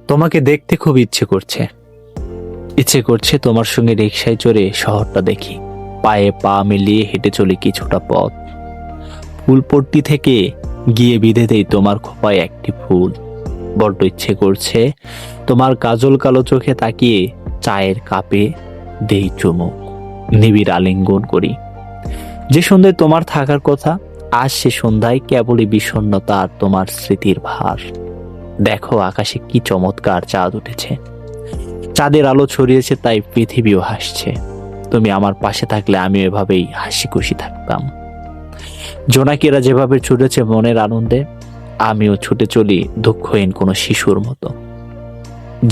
তোমাকে দেখতে খুব ইচ্ছে করছে তোমার সঙ্গে রিকশায় চড়ে শহরটা দেখি, পায়ে পা মিলিয়ে হেঁটে চলি কিছুটা পথ, ফুলপট্টি থেকে গিয়ে বিঁধে দেই তোমার খোপায় একটি ফুল। বড্ড ইচ্ছে করছে তোমার কাজল কালো চোখে তাকিয়ে চায়ের কাপে দেই চুমুক, নিবিড় আলিঙ্গন করি। যে সন্ধ্যায় তোমার থাকার কথা, আজ সে সন্ধ্যায় কেবলই বিষণ্ণতা আর তোমার স্মৃতির ভার। দেখো আকাশে কি চমৎকার চাঁদ উঠেছে, চাঁদের আলো ছড়িয়েছে, তাই পৃথিবীও হাসছে। তুমি আমার পাশে থাকলে আমি এভাবেই হাসি খুশি থাকতাম। জোনাকিরা যেভাবে ছুটেছে মনের আনন্দে, আমিও ছুটে চলি দুঃখহীন কোনো শিশুর মতো।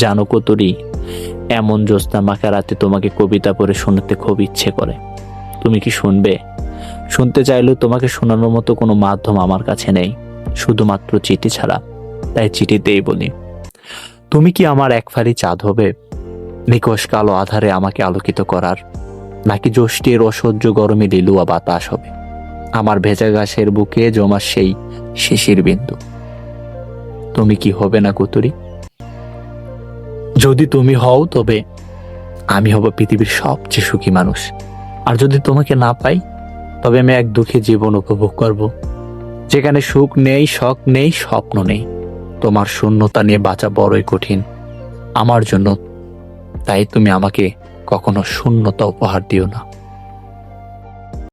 জানো কতরি, এমন জ্যোৎস্না মাখা রাতে তোমাকে কবিতা পড়ে শোনাতে খুব ইচ্ছে করে। তুমি কি শুনবে? শুনতে চাইলেও তোমাকে শোনানোর মতো কোনো মাধ্যম আমার কাছে নেই, শুধুমাত্র চিঠি ছাড়া। তাই চিঠিতেই বলি, তুমি কি আমার এক ফালি চাঁদ হবে, নিকশ কালো আধারে আমাকে আলোকিত করার, নাকি জ্যৈষ্ঠের অসহ্য গরমে লিলুয়া বাতাস হবে আমার ভেজা ঘাসের বুকে জমা সেই শিশির বিন্দু? তুমি কি হবে না কুতুরি? যদি তুমি হও তবে আমি হব পৃথিবীর সবচেয়ে সুখী মানুষ। আর যদি তোমাকে না পাই, তবে আমি এক দুঃখী জীবন উপভোগ করব, যেখানে সুখ নেই, শখ নেই, স্বপ্ন নেই। তোমার শূন্যতা নিয়ে বাঁচা বড়ই কঠিন আমার জন্য। তাই তুমি আমাকে কখনো শূন্যতা উপহার দিও না।